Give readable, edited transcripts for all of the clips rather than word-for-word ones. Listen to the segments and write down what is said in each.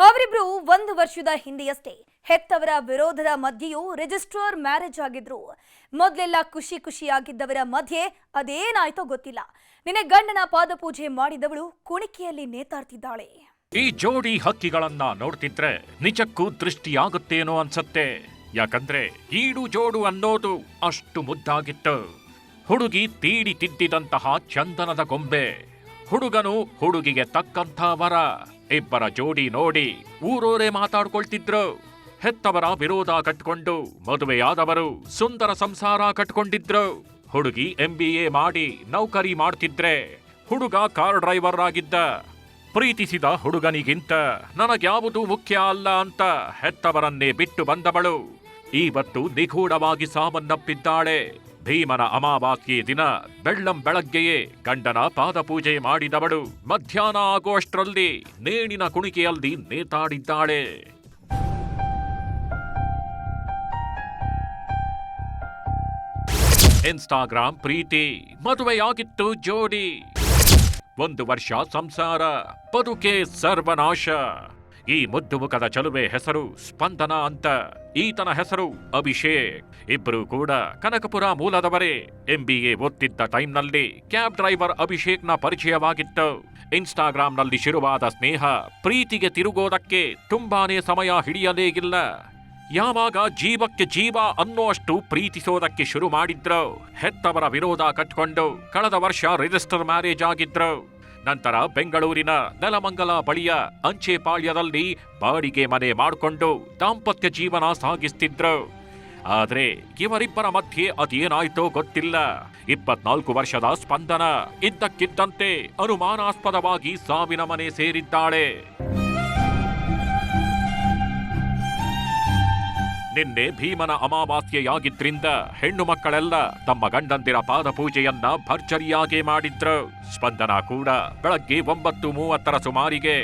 ಅವರಿಬ್ರು 1 ವರ್ಷದ ಹಿಂದೆಯಷ್ಟೇ ಹೆತ್ತವರ ವಿರೋಧದ ಮಧ್ಯೆಯೂ ರಿಜಿಸ್ಟರ್ ಮ್ಯಾರೇಜ್ ಆಗಿದ್ರು. ಮೊದಲೆಲ್ಲ ಖುಷಿಯಾಗಿದ್ದವರ ಮಧ್ಯೆ ಅದೇನಾಯ್ತೋ ಗೊತ್ತಿಲ್ಲ. ನಿನ್ನೆ ಗಂಡನ ಪಾದಪೂಜೆ ಮಾಡಿದವಳು ಕುಣಿಕೆಯಲ್ಲಿ ನೇತಾಡ್ತಿದ್ದಾಳೆ. ಈ ಜೋಡಿ ಹಕ್ಕಿಗಳನ್ನ ನೋಡ್ತಿದ್ರೆ ನಿಜಕ್ಕೂ ದೃಷ್ಟಿಯಾಗುತ್ತೇನೋ ಅನ್ಸತ್ತೆ. ಯಾಕಂದ್ರೆ ಈಡು ಜೋಡು ಅನ್ನೋದು ಅಷ್ಟು ಮುದ್ದಾಗಿತ್ತು. ಹುಡುಗಿ ತೀಡಿ ತಿದ್ದಿದಂತಹ ಚಂದನದ ಗೊಂಬೆ, ಹುಡುಗನು ಹುಡುಗಿಗೆ ತಕ್ಕಂಥ ವರ. ಇಬ್ಬರ ಜೋಡಿ ನೋಡಿ ಊರೋರೇ ಮಾತಾಡ್ಕೊಳ್ತಿದ್ರು. ಹೆತ್ತವರ ವಿರೋಧ ಕಟ್ಕೊಂಡು ಮದುವೆಯಾದವರು ಸುಂದರ ಸಂಸಾರ ಕಟ್ಕೊಂಡಿದ್ರು. ಹುಡುಗಿ MBA ಮಾಡಿ ನೌಕರಿ ಮಾಡ್ತಿದ್ರೆ, ಹುಡುಗ ಕಾರ್ ಡ್ರೈವರ್ ಆಗಿದ್ದ. ಪ್ರೀತಿಸಿದ ಹುಡುಗನಿಗಿಂತ ನನಗ್ಯಾವುದು ಮುಖ್ಯ ಅಲ್ಲ ಅಂತ ಹೆತ್ತವರನ್ನೇ ಬಿಟ್ಟು ಬಂದವಳು ಇವತ್ತು ನಿಗೂಢವಾಗಿ ಸಾವನ್ನಪ್ಪಿದ್ದಾಳೆ. ಭೀಮನ ಅಮಾವಾಸ್ಯೆ ದಿನ ಬೆಳ್ಳಂಬೆಳಗ್ಗೆಯೇ ಗಂಡನ ಪಾದಪೂಜೆ ಮಾಡಿದವಳು ಮಧ್ಯಾಹ್ನ ಆಗುವಷ್ಟರಲ್ಲಿ ನೇಣಿನ ಕುಣಿಕೆಯಲ್ಲಿ ನೇತಾಡಿದ್ದಾಳೆ. ಇನ್ಸ್ಟಾಗ್ರಾಂ ಪ್ರೀತಿ, ಮದುವೆಯಾಗಿತ್ತು ಜೋಡಿ. 1 ವರ್ಷ ಸಂಸಾರ, ಬದುಕೆ ಸರ್ವನಾಶ. ಈ ಮುದ್ದು ಮುಖದ ಚಲುವೆ ಹೆಸರು ಸ್ಪಂದನ ಅಂತ. ಈತನ ಹೆಸರು ಅಭಿಷೇಕ್. ಇಬ್ರು ಕೂಡ ಕನಕಪುರ ಮೂಲದವರೇ. MBA ಓದ್ತಿದ್ದ ಟೈಮ್ನಲ್ಲಿ ಕ್ಯಾಬ್ ಡ್ರೈವರ್ ಅಭಿಷೇಕ್ನ ಪರಿಚಯವಾಗಿತ್ತು. ಇನ್ಸ್ಟಾಗ್ರಾಂನಲ್ಲಿ ಶುರುವಾದ ಸ್ನೇಹ ಪ್ರೀತಿಗೆ ತಿರುಗೋದಕ್ಕೆ ತುಂಬಾನೇ ಸಮಯ ಹಿಡಿಯಲೇ ಇಲ್ಲ. ಯಾವಾಗ ಜೀವಕ್ಕೆ ಜೀವ ಅನ್ನೋಷ್ಟು ಪ್ರೀತಿಸೋದಕ್ಕೆ ಶುರು ಮಾಡಿದ್ರು, ಹೆತ್ತವರ ವಿರೋಧ ಕಟ್ಕೊಂಡು ಕಳೆದ ವರ್ಷ ರಿಜಿಸ್ಟರ್ ಮ್ಯಾರೇಜ್ ಆಗಿದ್ರು. ನಂತರ ಬೆಂಗಳೂರಿನ ನೆಲಮಂಗಲ ಬಳಿಯ ಅಂಚೆಪಾಳ್ಯದಲ್ಲಿ ಬಾಡಿಗೆ ಮನೆ ಮಾಡಿಕೊಂಡು ದಾಂಪತ್ಯ ಜೀವನ ಸಾಗಿಸ್ತಿದ್ರು. ಆದ್ರೆ ಇವರಿಬ್ಬರ ಮಧ್ಯೆ ಅದೇನಾಯ್ತೋ ಗೊತ್ತಿಲ್ಲ. 24 ವರ್ಷದ ಸ್ಪಂದನ ಇದ್ದಕ್ಕಿದ್ದಂತೆ ಅನುಮಾನಾಸ್ಪದವಾಗಿ ಸಾವಿನ ಮನೆ ಸೇರಿದ್ದಾಳೆ. ನಿನ್ನೆ ಭೀಮನ ಅಮಾವಾಸ್ಯೆಯಾಗಿದ್ರಿಂದ ಹೆಣ್ಣು ಮಕ್ಕಳೆಲ್ಲ ತಮ್ಮ ಗಂಡಂದಿರ ಪಾದಪೂಜೆಯನ್ನ ಭರ್ಜರಿಯಾಗಿ ಮಾಡಿದ್ರು. ಸ್ಪಂದನ ಕೂಡ ಬೆಳಗ್ಗೆ 9:30 ಸುಮಾರಿಗೆ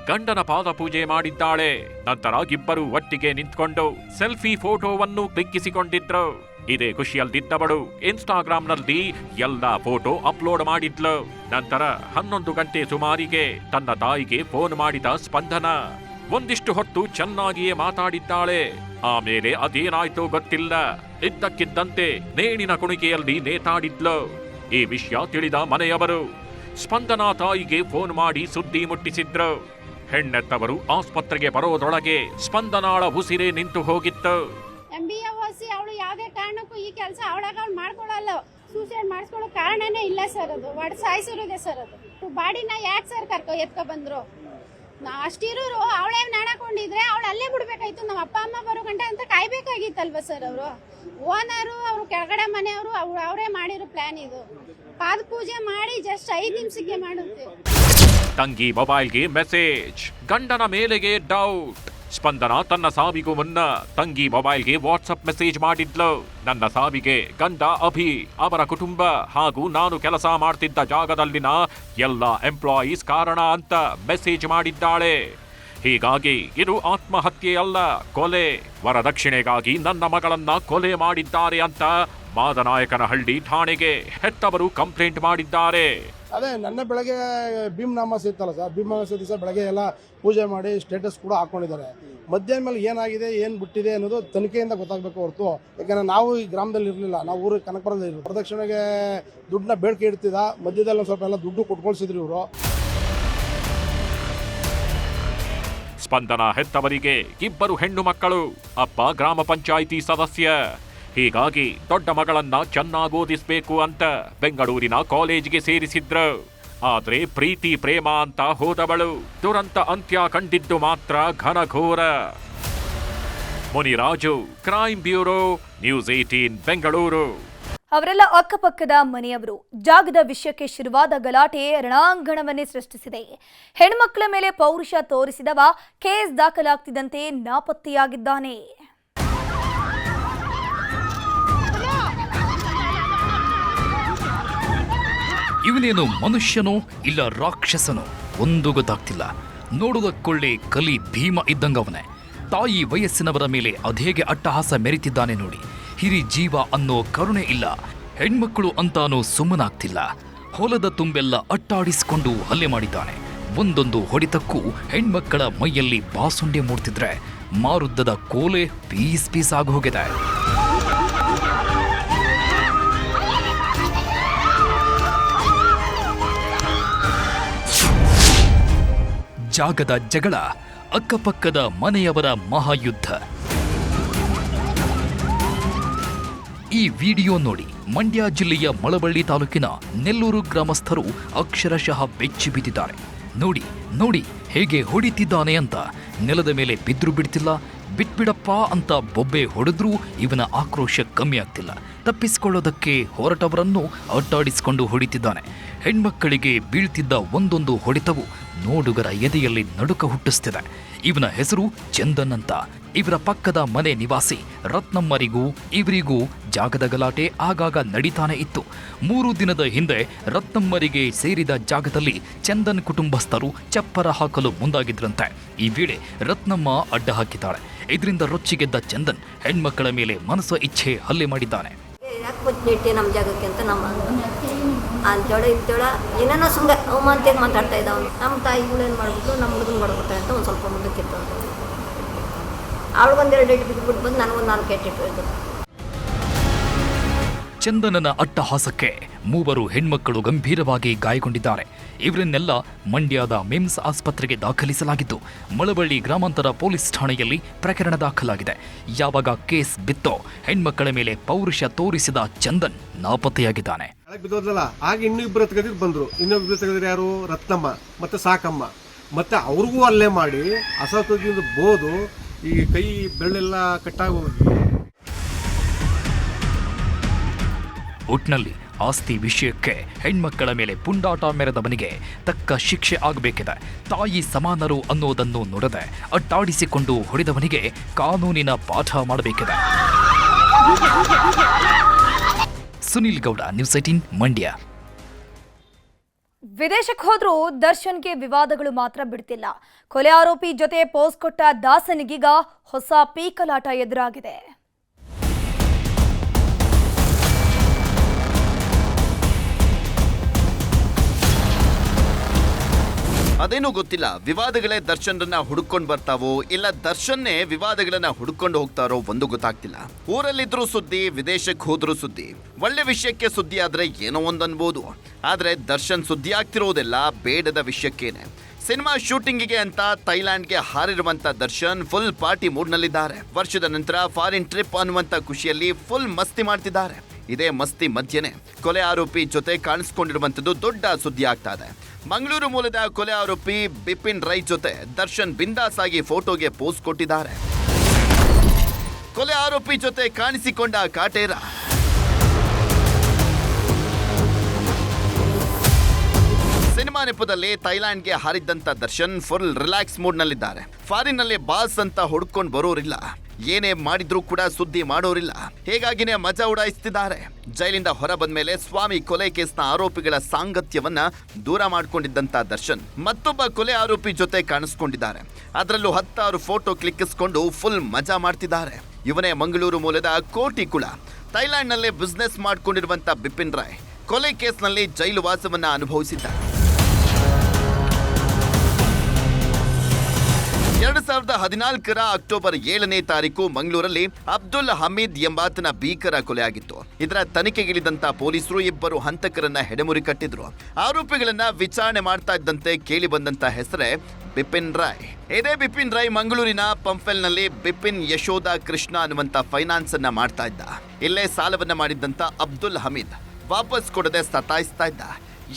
ಗಂಡನ ಪಾದಪೂಜೆ ಮಾಡಿದ್ದಾಳೆ. ನಂತರ ಇಬ್ಬರು ಒಟ್ಟಿಗೆ ನಿಂತ್ಕೊಂಡು ಸೆಲ್ಫಿ ಫೋಟೋವನ್ನು ಕ್ಲಿಕ್ಕಿಸಿಕೊಂಡಿದ್ರು. ಇದೇ ಖುಷಿಯಲ್ಲಿದ್ದವಳು ಇನ್ಸ್ಟಾಗ್ರಾಂನಲ್ಲಿ ಎಲ್ಲ ಫೋಟೋ ಅಪ್ಲೋಡ್ ಮಾಡಿದ್ಲು. ನಂತರ 11 ಗಂಟೆ ಸುಮಾರಿಗೆ ತನ್ನ ತಾಯಿಗೆ ಫೋನ್ ಮಾಡಿದ ಸ್ಪಂದನ ಒಂದಿಷ್ಟು ಹೊತ್ತು ಚೆನ್ನಾಗಿಯೇ ಮಾತಾಡಿದ್ದಾಳೆ. ಆಮೇಲೆ ಅದೇನಾಯ್ತೋ ಗೊತ್ತಿಲ್ಲ, ಇದ್ದಕ್ಕಿದ್ದಂತೆ ನೇಣಿನ ಕುಣಿಕೆಯಲ್ಲಿ ನೇತಾಡಿದ್ಲು. ಈ ವಿಷಯ ತಿಳಿದ ಮನೆಯವರು ಸ್ಪಂದನ ತಾಯಿಗೆ ಫೋನ್ ಮಾಡಿ ಸುದ್ದಿ ಮುಟ್ಟಿಸಿದ್ರು. ಹೆಣ್ಣೆತ್ತವರು ಆಸ್ಪತ್ರೆಗೆ ಬರೋದ್ರೊಳಗೆ ಸ್ಪಂದನಾಳ ಉಸಿರೇ ನಿಂತು ಹೋಗಿತ್ತು. MBA ಓದಿಸಿ ಅವಳು ಯಾವುದೇ ಕಾರಣಕ್ಕೂ ಈ ಕೆಲಸ ಅವಳಾಗ ಅವಳು ಮಾಡ್ಕೊಳ್ಳಲ್ಲ. ಸೂಸೈಡ್ ಮಾಡಿಸ್ಕೊಳ್ಳೋ ಕಾರಣನೇ ಇಲ್ಲ ಸರ್. ಅದು ಒಡ್ ಸಾಯಿಸಿರೋದೆ ಸರ್. ಅದು ಬಾಡಿನ ಯಾಕೆ ಸರ್ ಎತ್ಕೊ ಬಂದ್ರು? ಅಷ್ಟಿರೋರು ಅವಳೇ ನಾಡಕೊಂಡಿದ್ರೆ ಅವಳು ಅಲ್ಲೇ ಬಿಡ್ಬೇಕಾಯ್ತು. ನಮ್ಮ ಅಪ್ಪ ಅಮ್ಮ ಬರೋ ಗಂಟೆ ಅಂತ ಕಾಯ್ಬೇಕಾಗಿತ್ತಲ್ವ ಸರ್. ಅವರು ಓನರು, ಅವರು ಕೆಳಗಡೆ ಮನೆಯವರು, ಅವರೇ ಮಾಡಿರೋ ಪ್ಲಾನ್ ಇದು. ಪಾದ ಪೂಜೆ ಮಾಡಿ ಜಸ್ಟ್ 5 ನಿಮಿಷಕ್ಕೆ ಮಾಡುತ್ತೆ. ತಂಗಿ ಮೊಬೈಲ್ಗೆ ಮೆಸೇಜ್, ಗಂಡನ ಮೇಲೆಗೆ ಡೌಟ್. ಸ್ಪಂದನ ತನ್ನ ಸಾವಿಗೂ ಮುನ್ನ ತಂಗಿ ಮೊಬೈಲ್ಗೆ ವಾಟ್ಸಪ್ ಮೆಸೇಜ್ ಮಾಡಿದ್ಲು. ನನ್ನ ಸಾವಿಗೆ ಗಂಡ ಅಭಿ, ಅವರ ಕುಟುಂಬ ಹಾಗೂ ನಾನು ಕೆಲಸ ಮಾಡ್ತಿದ್ದ ಜಾಗದಲ್ಲಿನ ಎಲ್ಲ ಎಂಪ್ಲಾಯೀಸ್ ಕಾರಣ ಅಂತ ಮೆಸೇಜ್ ಮಾಡಿದ್ದಾಳೆ. ಹೀಗಾಗಿ ಇದು ಆತ್ಮಹತ್ಯೆಯಲ್ಲ, ಕೊಲೆ. ವರದಕ್ಷಿಣೆಗಾಗಿ ನನ್ನ ಮಗಳನ್ನ ಕೊಲೆ ಮಾಡಿದ್ದಾರೆ ಅಂತ ಮಾದನಾಯಕನಹಳ್ಳಿ ಠಾಣೆಗೆ ಹೆತ್ತವರು ಕಂಪ್ಲೇಂಟ್ ಮಾಡಿದ್ದಾರೆ. ಅದೇ ನನ್ನ ಬೆಳಗ್ಗೆ ಭೀಮನಾಮಾಸೆ ಇತ್ತಲ್ಲ ಸರ್, ಭೀಮನಾಮಾಸೆ ದಿವಸ ಬೆಳಗ್ಗೆ ಎಲ್ಲ ಪೂಜೆ ಮಾಡಿ ಸ್ಟೇಟಸ್ ಕೂಡ ಹಾಕೊಂಡಿದ್ದಾರೆ. ಮಧ್ಯಾಹ್ನ ಮೇಲೆ ಏನಾಗಿದೆ ಏನು ಬಿಟ್ಟಿದೆ ಅನ್ನೋದು ತನಿಖೆಯಿಂದ ಗೊತ್ತಾಗಬೇಕು ಹೊರತು, ಯಾಕಂದರೆ ನಾವು ಈ ಗ್ರಾಮದಲ್ಲಿ ಇರಲಿಲ್ಲ, ನಾವು ಊರಿಗೆ ಕನಕಪುರದಲ್ಲಿ ಇರಲಿಲ್ಲ. ವರದಕ್ಷಿಣೆಗೆ ದುಡ್ಡನ್ನ ಬೇಡಿಕೆ ಇಡ್ತಿದ್ದ, ಮಧ್ಯದಲ್ಲಿ ಸ್ವಲ್ಪ ಎಲ್ಲ ದುಡ್ಡು ಕೊಟ್ಕೊಳ್ಸಿದ್ರು ಇವರು. ಸ್ಪಂದನ ಹೆತ್ತವರಿಗೆ 2 ಹೆಣ್ಣು ಮಕ್ಕಳು, ಅಪ್ಪ ಗ್ರಾಮ ಪಂಚಾಯಿತಿ ಸದಸ್ಯ. ಹೀಗಾಗಿ ದೊಡ್ಡ ಮಗಳನ್ನ ಚೆನ್ನಾಗಿ ಓದಿಸ್ಬೇಕು ಅಂತ ಬೆಂಗಳೂರಿನ ಕಾಲೇಜಿಗೆ ಸೇರಿಸಿದ್ರು. ಆದ್ರೆ ಪ್ರೀತಿ ಪ್ರೇಮ ಅಂತ ಹೋದವಳು ದುರಂತ ಅಂತ್ಯ ಕಂಡಿದ್ದು ಮಾತ್ರ ಘನಘೋರ. Muniraju, crime bureau, news 18 Bengaluru. ಅವರೆಲ್ಲ ಅಕ್ಕಪಕ್ಕದ ಮನೆಯವರು. ಜಾಗದ ವಿಷಯಕ್ಕೆ ಶುರುವಾದ ಗಲಾಟೆ ರಣಾಂಗಣವನ್ನೇ ಸೃಷ್ಟಿಸಿದೆ. ಹೆಣ್ಮಕ್ಳ ಮೇಲೆ ಪೌರುಷ ತೋರಿಸಿದವ ಕೇಸ್ ದಾಖಲಾಗ್ತಿದ್ದಂತೆ ನಾಪತ್ತೆಯಾಗಿದ್ದಾನೆ. ಇವನೇನು ಮನುಷ್ಯನೋ ಇಲ್ಲ ರಾಕ್ಷಸನೋ ಒಂದು ಗೊತ್ತಾಗ್ತಿಲ್ಲ. ನೋಡುವುದಕ್ಕೊಳ್ಳೆ ಕಲಿ ಭೀಮ ಇದ್ದಂಗವನೇ. ತಾಯಿ ವಯಸ್ಸಿನವರ ಮೇಲೆ ಅದೇಗೆ ಅಟ್ಟಹಾಸ ಮೆರಿತಿದ್ದಾನೆ ನೋಡಿ. ಹಿರಿ ಜೀವ ಅನ್ನೋ ಕರುಣೆ ಇಲ್ಲ. ಹೆಣ್ಮಕ್ಕಳು ಅಂತಾನೋ ಸುಮ್ಮನಾಗ್ತಿಲ್ಲ. ಹೊಲದ ತುಂಬೆಲ್ಲ ಅಟ್ಟಾಡಿಸಿಕೊಂಡು ಹಲ್ಲೆ ಮಾಡಿದ್ದಾನೆ. ಒಂದೊಂದು ಹೊಡೆತಕ್ಕೂ ಹೆಣ್ಮಕ್ಕಳ ಮೈಯಲ್ಲಿ ಬಾಸುಂಡೆ ಮೂಡ್ತಿದ್ರೆ ಮಾರುದ್ದದ ಕೋಲೆ ಪೀಸ್ ಪೀಸ್ ಆಗಿ ಹೋಗಿದೆ. ಜಾಗದ ಜಗಳ, ಅಕ್ಕಪಕ್ಕದ ಮನೆಯವರ ಮಹಾಯುದ್ಧ. ಈ ವಿಡಿಯೋ ನೋಡಿ ಮಂಡ್ಯ ಜಿಲ್ಲೆಯ ಮಳವಳ್ಳಿ ತಾಲೂಕಿನ ನೆಲ್ಲೂರು ಗ್ರಾಮಸ್ಥರು ಅಕ್ಷರಶಃ ಬೆಚ್ಚಿ ಬಿದ್ದಿದ್ದಾರೆ. ನೋಡಿ ನೋಡಿ ಹೇಗೆ ಹೊಡಿತಿದ್ದಾನೆ ಅಂತ. ನೆಲದ ಮೇಲೆ ಬಿದ್ರು ಬಿಡ್ತಿಲ್ಲ, ಬಿಟ್ಬಿಡಪ್ಪ ಅಂತ ಬೊಬ್ಬೆ ಹೊಡೆದ್ರೂ ಇವನ ಆಕ್ರೋಶ ಕಮ್ಮಿ ಆಗ್ತಿಲ್ಲ. ತಪ್ಪಿಸಿಕೊಳ್ಳೋದಕ್ಕೆ ಹೊರಟವರನ್ನು ಅಟ್ಟಾಡಿಸಿಕೊಂಡು ಹೊಡಿತಿದ್ದಾನೆ. ಹೆಣ್ಮಕ್ಕಳಿಗೆ ಬೀಳ್ತಿದ್ದ ಒಂದೊಂದು ಹೊಡೆತವು ನೋಡುಗರ ಎದೆಯಲ್ಲಿ ನಡುಕ ಹುಟ್ಟಿಸ್ತಿದೆ. ಇವನ ಹೆಸರು ಚಂದನ್ ಅಂತ. ಇವರ ಪಕ್ಕದ ಮನೆ ನಿವಾಸಿ ರತ್ನಮ್ಮರಿಗೂ ಇವರಿಗೂ ಜಾಗದ ಗಲಾಟೆ ಆಗಾಗ ನಡೀತಾನೆ ಇತ್ತು. 3 ದಿನದ ಹಿಂದೆ ರತ್ನಮ್ಮರಿಗೆ ಸೇರಿದ ಜಾಗದಲ್ಲಿ ಚಂದನ್ ಕುಟುಂಬಸ್ಥರು ಚಪ್ಪರ ಹಾಕಲು ಮುಂದಾಗಿದ್ರಂತೆ. ಈ ವೇಳೆ ರತ್ನಮ್ಮ ಅಡ್ಡ ಹಾಕಿದ್ದಾಳೆ. ಇದರಿಂದ ರೊಚ್ಚಿಗೆದ್ದ ಚಂದನ್ ಹೆಣ್ಮಕ್ಕಳ ಮೇಲೆ ಮನಸ್ಸ ಇಚ್ಛೆ ಹಲ್ಲೆ ಮಾಡಿದ್ದಾನೆ. ಯಾಕೆ ಬಂದಿಟ್ಟಿ ನಮ್ಮ ಜಾಗಕ್ಕೆ ಅಂತ ನಮ್ಮ ಅಂತೇಳ ಇಂತೇಳ ಏನೇನೋ ಸುಮ್ಮನೆ ಅವಮಾನತೆಗೆ ಮಾತಾಡ್ತಾ ಇದ್ದ ಅವನು. ನಮ್ಮ ತಾಯಿಗಳೇನು ಮಾಡ್ಬಿಟ್ಟು ನಮ್ಮ ಹುಡುಗನ ಮಾಡ್ಬಿಡ್ತಾರೆ ಅಂತ ಒಂದು ಸ್ವಲ್ಪ ಮುಂದಕ್ಕಿತ್ತು. ಅವಳಿಗೊಂದೆರಡು ಏಟು ಬಿಟ್ಬಿಟ್ಟು ಬಂದು ನನಗೊಂದು 4 ಏಟು ಇಟ್ಟು. ಚಂದನನ ಅಟ್ಟಹಾಸಕ್ಕೆ 3 ಹೆಣ್ಮಕ್ಕಳು ಗಂಭೀರವಾಗಿ ಗಾಯಗೊಂಡಿದ್ದಾರೆ. ಇವರನ್ನೆಲ್ಲ ಮಂಡ್ಯದ ಮಿಮ್ಸ್ ಆಸ್ಪತ್ರೆಗೆ ದಾಖಲಿಸಲಾಗಿದ್ದು ಮಳವಳ್ಳಿ ಗ್ರಾಮಾಂತರ ಪೊಲೀಸ್ ಠಾಣೆಯಲ್ಲಿ ಪ್ರಕರಣ ದಾಖಲಾಗಿದೆ. ಯಾವಾಗ ಕೇಸ್ ಬಿತ್ತೋ ಹೆಣ್ಮಕ್ಕಳ ಮೇಲೆ ಪೌರುಷ ತೋರಿಸಿದ ಚಂದನ್ ನಾಪತ್ತೆಯಾಗಿದ್ದಾನೆ. ಬಿದ್ದೋದಲ್ಲ ಆಗ ಇನ್ನೂ 2 ತೆಗೆದಿದ್ದು ಬಂದ್ರು. ಇನ್ನೊಬ್ರು ತೆಗೆದ್ರೆ ಯಾರು? ರತ್ನಮ್ಮ ಮತ್ತೆ ಸಾಕಮ್ಮ. ಮತ್ತೆ ಅವ್ರಿಗೂ ಅಲ್ಲೇ ಮಾಡಿ ಅಸಹ್ಯದಿಂದ ಬೋದು ಈ ಕೈ ಬೆರಳೆಲ್ಲ ಕಟ್ಟಾಗಿ ಹೋಗಿ. ಒಟ್ನಲ್ಲಿ ಆಸ್ತಿ ವಿಷಯಕ್ಕೆ ಹೆಣ್ಮಕ್ಕಳ ಮೇಲೆ ಪುಂಡಾಟ ಮೆರೆದವನಿಗೆ ತಕ್ಕ ಶಿಕ್ಷೆ ಆಗಬೇಕಿದೆ. ತಾಯಿ ಸಮಾನರು ಅನ್ನೋದನ್ನು ನುಡದೆ ಅಟ್ಟಾಡಿಸಿಕೊಂಡು ಹೊಡೆದವನಿಗೆ ಕಾನೂನಿನ ಪಾಠ ಮಾಡಬೇಕಿದೆ. ಸುನಿಲ್ ಗೌಡ, ನ್ಯೂಸ್ 18 ಮಂಡ್ಯ. ವಿದೇಶಕ್ಕೆ ಹೋದ್ರೂ ದರ್ಶನ್ಗೆ ವಿವಾದಗಳು ಮಾತ್ರ ಬಿಡ್ತಿಲ್ಲ. ಕೊಲೆ ಆರೋಪಿ ಜೊತೆ ಪೋಸ್ ಕೊಟ್ಟ ದಾಸನಿಗೀಗ ಹೊಸ ಪೀಕಲಾಟ ಎದುರಾಗಿದೆ. ಅದೇನೂ ಗೊತ್ತಿಲ್ಲ. ವಿವಾದಗಳೇ ದರ್ಶನ್ರನ್ನ ಹುಡುಕೊಂಡು ಬರ್ತಾವೋ ಇಲ್ಲ ದರ್ಶನ್ನೇ ವಿವಾದಗಳನ್ನ ಹುಡುಕೊಂಡು ಹೋಗ್ತಾರೋ ಒಂದು ಗೊತ್ತಾಗ್ತಿಲ್ಲ. ಊರಲ್ಲಿದ್ರೂ ಸುದ್ದಿ, ವಿದೇಶಕ್ಕೆ ಹೋದ್ರೂ ಸುದ್ದಿ. ಒಳ್ಳೆ ವಿಷಯಕ್ಕೆ ಸುದ್ದಿ ಆದ್ರೆ ಏನೋ ಒಂದು ಅನ್ಬೋದು. ಆದ್ರೆ ದರ್ಶನ್ ಸುದ್ದಿ ಆಗ್ತಿರೋದೆಲ್ಲ ಬೇಡದ ವಿಷಯಕ್ಕೇನೆ. ಸಿನಿಮಾ ಶೂಟಿಂಗಿಗೆ ಅಂತ ಥೈಲ್ಯಾಂಡ್ಗೆ ಹಾರಿರುವಂತ ದರ್ಶನ್ ಫುಲ್ ಪಾರ್ಟಿ ಮೂಡ್ನಲ್ಲಿದ್ದಾರೆ. ವರ್ಷದ ನಂತರ ಫಾರಿನ್ ಟ್ರಿಪ್ ಅನ್ನುವಂತ ಖುಷಿಯಲ್ಲಿ ಫುಲ್ ಮಸ್ತಿ ಮಾಡ್ತಿದ್ದಾರೆ. ಇದೇ ಮಸ್ತಿ ಮಧ್ಯೆನೆ ಕೊಲೆ ಆರೋಪಿ ಜೊತೆ ಕಾಣಿಸ್ಕೊಂಡಿರುವಂತದ್ದು ದೊಡ್ಡ ಸುದ್ದಿ ಆಗ್ತಾ ಇದೆ. ಮಂಗಳೂರು ಮೂಲದ ಕೊಲೆ ಆರೋಪಿ ಬಿಪಿನ್ ರೈ ಜೊತೆ ದರ್ಶನ್ ಬಿಂದಾಸ್ ಆಗಿ ಫೋಟೋಗೆ ಪೋಸ್ ಕೊಟ್ಟಿದ್ದಾರೆ. ಕೊಲೆ ಆರೋಪಿ ಜೊತೆ ಕಾಣಿಸಿಕೊಂಡ ಕಾಟೇರ ಸಿನಿಮಾ ನೆಪದಲ್ಲಿ ಥೈಲ್ಯಾಂಡ್ಗೆ ಹಾರಿದ್ದಂತ ದರ್ಶನ್ ಫುಲ್ ರಿಲ್ಯಾಕ್ಸ್ ಮೂಡ್ನಲ್ಲಿದ್ದಾರೆ. ಫಾರಿನ್ನಲ್ಲಿ ಬಾಸ್ ಅಂತ ಹುಡ್ಕೊಂಡು ಬರೋರಿಲ್ಲ, ಏನೇ ಮಾಡಿದ್ರೂ ಕೂಡ ಸುದ್ದಿ ಮಾಡೋರಿಲ್ಲ. ಹೇಗಾಗಿನೇ ಮಜಾ ಉಡಾಯಿಸ್ತಿದ್ದಾರೆ. ಜೈಲಿಂದ ಹೊರ ಬಂದ ಮೇಲೆ ಸ್ವಾಮಿ ಕೊಲೆ ಕೇಸ್ನ ಆರೋಪಿಗಳ ಸಾಂಗತ್ಯವನ್ನ ದೂರ ಮಾಡ್ಕೊಂಡಿದ್ದಂತ ದರ್ಶನ್ ಮತ್ತೊಬ್ಬ ಕೊಲೆ ಆರೋಪಿ ಜೊತೆ ಕಾಣಿಸ್ಕೊಂಡಿದ್ದಾರೆ. ಅದರಲ್ಲೂ 10 ಫೋಟೋ ಕ್ಲಿಕ್ಕಿಸ್ಕೊಂಡು ಫುಲ್ ಮಜಾ ಮಾಡ್ತಿದ್ದಾರೆ. ಇವನೇ ಮಂಗಳೂರು ಮೂಲದ ಕೋಟಿ ಕುಳ. ಥೈಲ್ಯಾಂಡ್ನಲ್ಲೇ ಬಿಸ್ನೆಸ್ ಮಾಡ್ಕೊಂಡಿರುವಂತ ಬಿಪಿನ್ ರಾಯ್ ಕೊಲೆ ಕೇಸ್ನಲ್ಲಿ ಜೈಲು ವಾಸವನ್ನ ಅನುಭವಿಸಿದ್ದ. 2014 ಅಕ್ಟೋಬರ್ 7ನೇ ತಾರೀಕು ಮಂಗಳೂರಲ್ಲಿ ಅಬ್ದುಲ್ ಹಮೀದ್ ಎಂಬಾತನ ಭೀಕರ ಕೊಲೆಯಾಗಿತ್ತು. ಇದರ ತನಿಖೆಗಿಳಿದಂತ ಪೊಲೀಸರು 2 ಹಂತಕರನ್ನ ಹೆಡೆಮುರಿ ಕಟ್ಟಿದ್ರು. ಆರೋಪಿಗಳನ್ನ ವಿಚಾರಣೆ ಮಾಡ್ತಾ ಇದ್ದಂತೆ ಕೇಳಿ ಬಂದಂತ ಹೆಸರೇ ಬಿಪಿನ್ ರಾಯ್. ಇದೇ ಬಿಪಿನ್ ರಾಯ್ ಮಂಗಳೂರಿನ ಪಂಫೆಲ್ನಲ್ಲಿ ಬಿಪಿನ್ ಯಶೋಧ ಕೃಷ್ಣ ಅನ್ನುವಂತ ಫೈನಾನ್ಸ್ ಅನ್ನ ಮಾಡ್ತಾ ಇದ್ದ. ಇಲ್ಲೇ ಸಾಲವನ್ನ ಮಾಡಿದ್ದಂತ ಅಬ್ದುಲ್ ಹಮೀದ್ ವಾಪಸ್ ಕೊಡದೆ ಸತಾಯಿಸ್ತಾ ಇದ್ದ.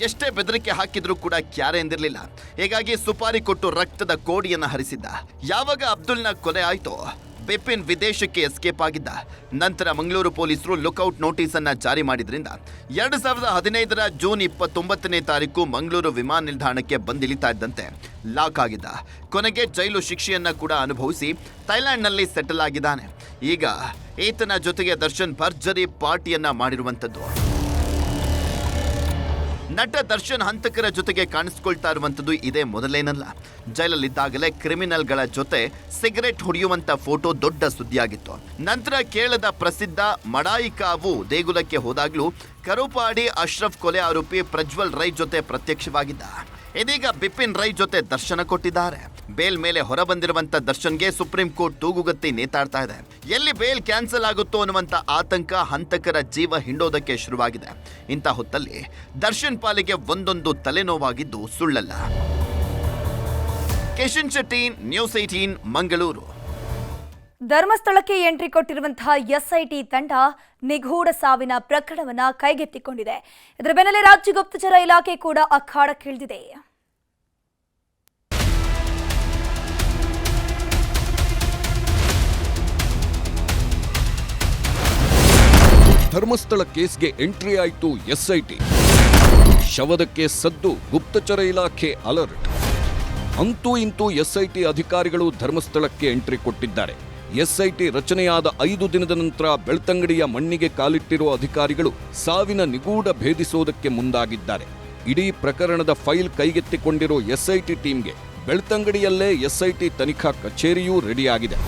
ಎಷ್ಟೇ ಬೆದರಿಕೆ ಹಾಕಿದ್ರೂ ಕೂಡ ಕ್ಯಾರೆ ಎಂದಿರಲಿಲ್ಲ. ಹೀಗಾಗಿ ಸುಪಾರಿ ಕೊಟ್ಟು ರಕ್ತದ ಕೋಡಿಯನ್ನ ಹರಿಸಿದ್ದ. ಯಾವಾಗ ಅಬ್ದುಲ್ನ ಕೊಲೆ ಆಯ್ತೋ ಬಿಪಿನ್ ವಿದೇಶಕ್ಕೆ ಎಸ್ಕೇಪ್ ಆಗಿದ್ದ. ನಂತರ ಮಂಗಳೂರು ಪೊಲೀಸರು ಲುಕ್ಔಟ್ ನೋಟಿಸ್ ಅನ್ನ ಜಾರಿ ಮಾಡಿದ್ರಿಂದ 2015 ಜೂನ್ 29ನೇ ತಾರೀಕು ಮಂಗಳೂರು ವಿಮಾನ ನಿಲ್ದಾಣಕ್ಕೆ ಬಂದಿಳಿತಾ ಇದ್ದಂತೆ ಲಾಕ್ ಆಗಿದ್ದ. ಕೊನೆಗೆ ಜೈಲು ಶಿಕ್ಷೆಯನ್ನ ಕೂಡ ಅನುಭವಿಸಿ ಥೈಲ್ಯಾಂಡ್ನಲ್ಲಿ ಸೆಟಲ್ ಆಗಿದ್ದಾನೆ. ಈಗ ಈತನ ಜೊತೆಗೆ ದರ್ಶನ್ ಭರ್ಜರಿ ಪಾರ್ಟಿಯನ್ನ ಮಾಡಿರುವಂತದ್ದು. ನಟ ದರ್ಶನ್ ಹಂತಕರ ಜೊತೆಗೆ ಕಾಣಿಸ್ಕೊಳ್ತಾ ಇರುವಂತದ್ದು ಇದೇ ಮೊದಲೇನಲ್ಲ. ಜೈಲಲ್ಲಿದ್ದಾಗಲೇ ಕ್ರಿಮಿನಲ್ಗಳ ಜೊತೆ ಸಿಗರೆಟ್ ಹೊಡೆಯುವಂತ ಫೋಟೋ ದೊಡ್ಡ ಸುದ್ದಿಯಾಗಿತ್ತು. ನಂತರ ಕೇರಳದ ಪ್ರಸಿದ್ಧ ಮಡಾಯಿಕಾವು ದೇಗುಲಕ್ಕೆ ಹೋದಾಗ್ಲೂ ಕರುಪಾಡಿ ಅಶ್ರಫ್ ಕೊಲೆ ಆರೋಪಿ ಪ್ರಜ್ವಲ್ ರೈ ಜೊತೆ ಪ್ರತ್ಯಕ್ಷವಾಗಿದ್ದ. ಇದೀಗ ಬಿಪಿನ್ ರೈ ಜೊತೆ ದರ್ಶನ ಕೊಟ್ಟಿದ್ದಾರೆ. ಬೇಲ್ ಮೇಲೆ ಹೊರಬಂದಿರುವಂತ ದರ್ಶನ್ಗೆ ಸುಪ್ರೀಂ ಕೋರ್ಟ್ ತೂಗುಗತ್ತಿ ನೇತಾಡ್ತಾ ಇದೆ. ಎಲ್ಲಿ ಬೇಲ್ ಕ್ಯಾನ್ಸಲ್ ಆಗುತ್ತೋ ಅನ್ನುವಂತ ಆತಂಕ ಹಂತಕರ ಜೀವ ಹಿಂಡೋದಕ್ಕೆ ಶುರುವಾಗಿದೆ. ಇಂಥ ಹೊತ್ತಲ್ಲಿ ದರ್ಶನ್ ಪಾಲಿಗೆ ಒಂದೊಂದು ತಲೆನೋವಾಗಿದ್ದು ಸುಳ್ಳಲ್ಲ. ಕಿಶನ್ ಶೆಟ್ಟಿ, ನ್ಯೂಸ್ 18 ಮಂಗಳೂರು. ಧರ್ಮಸ್ಥಳಕ್ಕೆ ಎಂಟ್ರಿ ಕೊಟ್ಟಿರುವಂತಹ ಎಸ್ಐಟಿ ತಂಡ ನಿಗೂಢ ಸಾವಿನ ಪ್ರಕರಣವನ್ನ ಕೈಗೆತ್ತಿಕೊಂಡಿದೆ. ಇದರ ಬೆನ್ನಲ್ಲೇ ರಾಜ್ಯ ಗುಪ್ತಚರ ಇಲಾಖೆ ಕೂಡ ಅಖಾಡಕ್ಕಿಳಿದಿದೆ. ಧರ್ಮಸ್ಥಳ ಕೇಸ್ಗೆ ಎಂಟ್ರಿ ಆಯಿತು ಎಸ್ಐಟಿ. ಶವದಕ್ಕೆ ಸದ್ದು, ಗುಪ್ತಚರ ಇಲಾಖೆ ಅಲರ್ಟ್. ಅಂತೂ ಇಂತೂ ಎಸ್ಐಟಿ ಅಧಿಕಾರಿಗಳು ಧರ್ಮಸ್ಥಳಕ್ಕೆ ಎಂಟ್ರಿ ಕೊಟ್ಟಿದ್ದಾರೆ. ಎಸ್ಐಟಿ ರಚನೆಯಾದ 5 ದಿನದ ನಂತರ ಬೆಳ್ತಂಗಡಿಯ ಮಣ್ಣಿಗೆ ಕಾಲಿಟ್ಟಿರುವ ಅಧಿಕಾರಿಗಳು ಸಾವಿನ ನಿಗೂಢ ಭೇದಿಸೋದಕ್ಕೆ ಮುಂದಾಗಿದ್ದಾರೆ. ಇಡೀ ಪ್ರಕರಣದ ಫೈಲ್ ಕೈಗೆತ್ತಿಕೊಂಡಿರೋ ಎಸ್ಐಟಿ ಟೀಮ್ಗೆ ಬೆಳ್ತಂಗಡಿಯಲ್ಲೇ ಎಸ್ಐಟಿ ತನಿಖಾ ಕಚೇರಿಯೂ ರೆಡಿಯಾಗಿದೆ.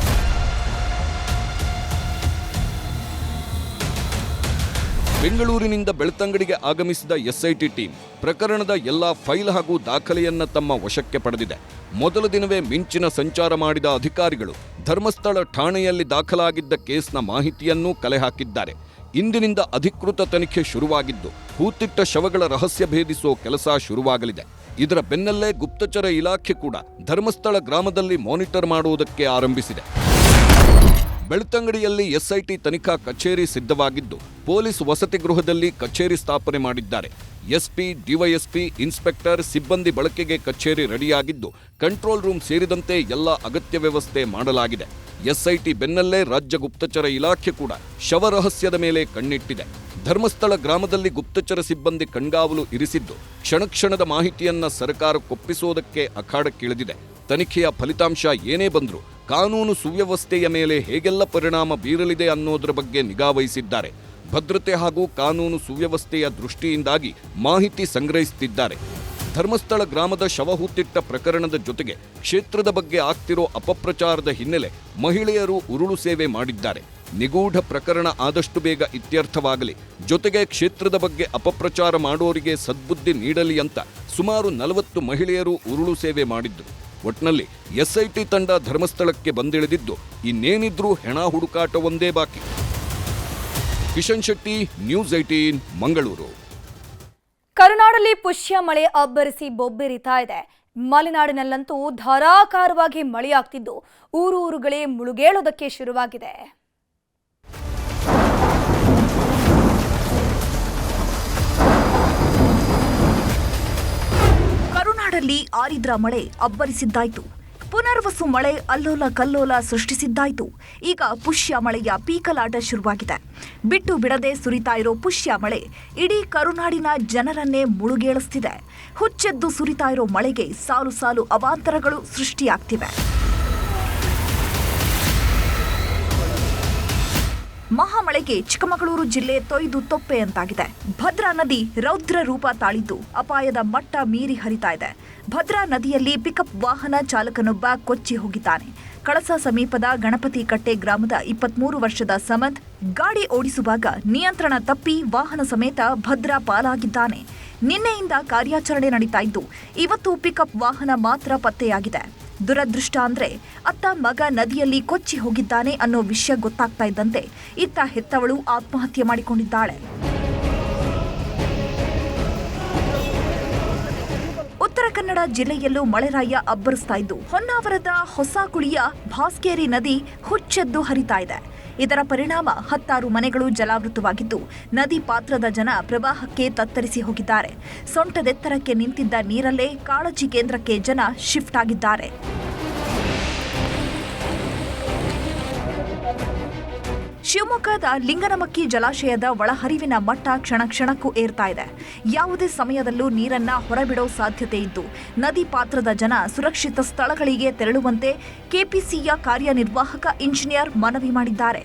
ಬೆಂಗಳೂರಿನಿಂದ ಬೆಳ್ತಂಗಡಿಗೆ ಆಗಮಿಸಿದ ಎಸ್ಐಟಿ ಟೀಮ್ ಪ್ರಕರಣದ ಎಲ್ಲಾ ಫೈಲ್ ಹಾಗೂ ದಾಖಲೆಯನ್ನ ತಮ್ಮ ವಶಕ್ಕೆ ಪಡೆದಿದೆ. ಮೊದಲ ದಿನವೇ ಮಿಂಚಿನ ಸಂಚಾರ ಮಾಡಿದ ಅಧಿಕಾರಿಗಳು ಧರ್ಮಸ್ಥಳ ಠಾಣೆಯಲ್ಲಿ ದಾಖಲಾಗಿದ್ದ ಕೇಸ್ನ ಮಾಹಿತಿಯನ್ನೂ ಕಲೆ ಹಾಕಿದ್ದಾರೆ. ಇಂದಿನಿಂದ ಅಧಿಕೃತ ತನಿಖೆ ಶುರುವಾಗಿದ್ದು ಹೂತಿಟ್ಟ ಶವಗಳ ರಹಸ್ಯ ಭೇದಿಸೋ ಕೆಲಸ ಶುರುವಾಗಲಿದೆ. ಇದರ ಬೆನ್ನಲ್ಲೇ ಗುಪ್ತಚರ ಇಲಾಖೆ ಕೂಡ ಧರ್ಮಸ್ಥಳ ಗ್ರಾಮದಲ್ಲಿ ಮಾನಿಟರ್ ಮಾಡುವುದಕ್ಕೆ ಆರಂಭಿಸಿದೆ. ಬೆಳ್ತಂಗಡಿಯಲ್ಲಿ ಎಸ್ಐಟಿ ತನಿಖಾ ಕಚೇರಿ ಸಿದ್ಧವಾಗಿದ್ದು ಪೊಲೀಸ್ ವಸತಿ ಗೃಹದಲ್ಲಿ ಕಚೇರಿ ಸ್ಥಾಪನೆ ಮಾಡಿದ್ದಾರೆ. ಎಸ್ಪಿ, ಡಿವೈಎಸ್ಪಿ, ಇನ್ಸ್ಪೆಕ್ಟರ್, ಸಿಬ್ಬಂದಿ ಬಳಕೆಗೆ ಕಚೇರಿ ರೆಡಿಯಾಗಿದ್ದು ಕಂಟ್ರೋಲ್ ರೂಮ್ ಸೇರಿದಂತೆ ಎಲ್ಲ ಅಗತ್ಯ ವ್ಯವಸ್ಥೆ ಮಾಡಲಾಗಿದೆ. ಎಸ್ಐಟಿ ಬೆನ್ನಲ್ಲೇ ರಾಜ್ಯ ಗುಪ್ತಚರ ಇಲಾಖೆ ಕೂಡ ಶವ ರಹಸ್ಯದ ಮೇಲೆ ಕಣ್ಣಿಟ್ಟಿದೆ. ಧರ್ಮಸ್ಥಳ ಗ್ರಾಮದಲ್ಲಿ ಗುಪ್ತಚರ ಸಿಬ್ಬಂದಿ ಕಣ್ಗಾವಲು ಇರಿಸಿದ್ದು ಕ್ಷಣಕ್ಷಣದ ಮಾಹಿತಿಯನ್ನ ಸರ್ಕಾರಕ್ಕೊಪ್ಪಿಸೋದಕ್ಕೆ ಅಖಾಡಕ್ಕಿಳಿದಿದೆ. ತನಿಖೆಯ ಫಲಿತಾಂಶ ಏನೇ ಬಂದರೂ ಕಾನೂನು ಸುವ್ಯವಸ್ಥೆಯ ಮೇಲೆ ಹೇಗೆಲ್ಲ ಪರಿಣಾಮ ಬೀರಲಿದೆ ಅನ್ನೋದರ ಬಗ್ಗೆ ನಿಗಾ ವಹಿಸಿದ್ದಾರೆ. ಭದ್ರತೆ ಹಾಗೂ ಕಾನೂನು ಸುವ್ಯವಸ್ಥೆಯ ದೃಷ್ಟಿಯಿಂದಾಗಿ ಮಾಹಿತಿ ಸಂಗ್ರಹಿಸುತ್ತಿದ್ದಾರೆ. ಧರ್ಮಸ್ಥಳ ಗ್ರಾಮದ ಶವ ಹೂತಿಟ್ಟ ಪ್ರಕರಣದ ಜೊತೆಗೆ ಕ್ಷೇತ್ರದ ಬಗ್ಗೆ ಆಗ್ತಿರೋ ಅಪಪ್ರಚಾರದ ಹಿನ್ನೆಲೆ ಮಹಿಳೆಯರು ಉರುಳು ಸೇವೆ ಮಾಡಿದ್ದಾರೆ. ನಿಗೂಢ ಪ್ರಕರಣ ಆದಷ್ಟು ಬೇಗ ಇತ್ಯರ್ಥವಾಗಲಿ, ಜೊತೆಗೆ ಕ್ಷೇತ್ರದ ಬಗ್ಗೆ ಅಪಪ್ರಚಾರ ಮಾಡೋರಿಗೆ ಸದ್ಬುದ್ಧಿ ನೀಡಲಿ ಅಂತ ಸುಮಾರು 40 ಮಹಿಳೆಯರು ಉರುಳು ಸೇವೆ ಮಾಡಿದ್ರು. ಒಟ್ನಲ್ಲಿ ಎಸ್ಐಟಿ ತಂಡ ಧರ್ಮಸ್ಥಳಕ್ಕೆ ಬಂದಿಳಿದಿದ್ದು ಇನ್ನೇನಿದ್ರೂ ಹೆಣ ಹುಡುಕಾಟ ಒಂದೇ ಬಾಕಿ. ಕಿಶನ್ ಶೆಟ್ಟಿ, ನ್ಯೂಸ್ 18 ಮಂಗಳೂರು. ಕರುನಾಡಲ್ಲಿ ಪುಷ್ಯ ಮಳೆ ಅಬ್ಬರಿಸಿ ಬೊಬ್ಬೆರಿತಾ ಇದೆ. ಮಲೆನಾಡಿನಲ್ಲಂತೂ ಧಾರಾಕಾರವಾಗಿ ಮಳೆಯಾಗ್ತಿದ್ದು ಊರುಗಳೇ ಮುಳುಗೇಳೋದಕ್ಕೆ ಶುರುವಾಗಿದೆ. ಕರುನಾಡಲ್ಲಿ ಆರಿದ್ರ ಮಳೆ ಅಬ್ಬರಿಸಿದ್ದಾಯ್ತು. ಪುನರ್ವಸು ಮಳೆ ಅಲ್ಲೋಲ ಕಲ್ಲೋಲ ಸೃಷ್ಟಿಸಿದ್ದಾಯ್ತು. ಈಗ ಪುಷ್ಯ ಮಳೆಯ ಪೀಕಲಾಟ ಶುರುವಾಗಿದೆ. ಬಿಟ್ಟು ಬಿಡದೆ ಸುರಿತಾ ಇರೋ ಪುಷ್ಯ ಮಳೆ ಇಡೀ ಕರುನಾಡಿನ ಜನರನ್ನೇ ಮುಳುಗೇಳಿಸ್ತಿದೆ. ಹುಚ್ಚೆದ್ದು ಸುರಿತಾ ಇರೋ ಮಳೆಗೆ ಸಾಲು ಸಾಲು ಅವಾಂತರಗಳು ಸೃಷ್ಟಿಯಾಗ್ತಿವೆ. ಮಹಾಮಳೆಗೆ ಚಿಕ್ಕಮಗಳೂರು ಜಿಲ್ಲೆ ತೊಯ್ದು ತೊಪ್ಪೆಯಂತಾಗಿದೆ. ಭದ್ರಾ ನದಿ ರೌದ್ರ ರೂಪ ತಾಳಿದ್ದು ಅಪಾಯದ ಮಟ್ಟ ಮೀರಿ ಹರಿತಾ ಇದೆ. ಭದ್ರಾ ನದಿಯಲ್ಲಿ ಪಿಕಪ್ ವಾಹನ ಚಾಲಕನೊಬ್ಬ ಕೊಚ್ಚಿ ಹೋಗಿದ್ದಾನೆ. ಕಳಸ ಸಮೀಪದ ಗಣಪತಿ ಕಟ್ಟೆ ಗ್ರಾಮದ 23 ವರ್ಷದ ಸಮಂತ್ ಗಾಡಿ ಓಡಿಸುವಾಗ ನಿಯಂತ್ರಣ ತಪ್ಪಿ ವಾಹನ ಸಮೇತ ಭದ್ರಾ ಪಾಲಾಗಿದ್ದಾನೆ. ನಿನ್ನೆಯಿಂದ ಕಾರ್ಯಾಚರಣೆ ನಡೀತಾ ಇದ್ದು ಇವತ್ತು ಪಿಕಪ್ ವಾಹನ ಮಾತ್ರ ಪತ್ತೆಯಾಗಿದೆ. ದುರದೃಷ್ಟ ಅಂದ್ರೆ ಅತ್ತ ಮಗ ನದಿಯಲ್ಲಿ ಕೊಚ್ಚಿ ಹೋಗಿದ್ದಾನೆ ಅನ್ನೋ ವಿಷಯ ಗೊತ್ತಾಗ್ತಾ ಇದ್ದಂತೆ ಇತ್ತ ಹೆತ್ತವಳು ಆತ್ಮಹತ್ಯೆ ಮಾಡಿಕೊಂಡಿದ್ದಾಳೆ. ಉತ್ತರ ಕನ್ನಡ ಜಿಲ್ಲೆಯಲ್ಲೂ ಮಳೆರಾಯ ಅಬ್ಬರಿಸ್ತಾ ಇದ್ದು ಹೊನ್ನಾವರದ ಹೊಸಕುಳಿಯ ಭಾಸ್ಕೇರಿ ನದಿ ಹುಚ್ಚೆದ್ದು ಹರಿತಾ ಇದೆ. ಇದರ ಪರಿಣಾಮ 10 ಮನೆಗಳು ಜಲಾವೃತವಾಗಿದ್ದು ನದಿ ಪಾತ್ರದ ಜನ ಪ್ರವಾಹಕ್ಕೆ ತತ್ತರಿಸಿ ಹೋಗಿದ್ದಾರೆ. ಸೊಂಟದೆತ್ತರಕ್ಕೆ ನಿಂತಿದ್ದ ನೀರಲ್ಲೇ ಕಾಳಜಿ ಕೇಂದ್ರಕ್ಕೆ ಜನ ಶಿಫ್ಟ್ ಆಗಿದ್ದಾರೆ. ಶಿವಮೊಗ್ಗದ ಲಿಂಗನಮಕ್ಕಿ ಜಲಾಶಯದ ಒಳಹರಿವಿನ ಮಟ್ಟ ಕ್ಷಣ ಕ್ಷಣಕ್ಕೂ ಏರ್ತಾ ಇದೆ. ಯಾವುದೇ ಸಮಯದಲ್ಲೂ ನೀರನ್ನ ಹೊರಬಿಡೋ ಸಾಧ್ಯತೆ ಇದ್ದು ನದಿ ಪಾತ್ರದ ಜನ ಸುರಕ್ಷಿತ ಸ್ಥಳಗಳಿಗೆ ತೆರಳುವಂತೆ ಕೆಪಿಸಿಯ ಕಾರ್ಯನಿರ್ವಾಹಕ ಇಂಜಿನಿಯರ್ ಮನವಿ ಮಾಡಿದ್ದಾರೆ.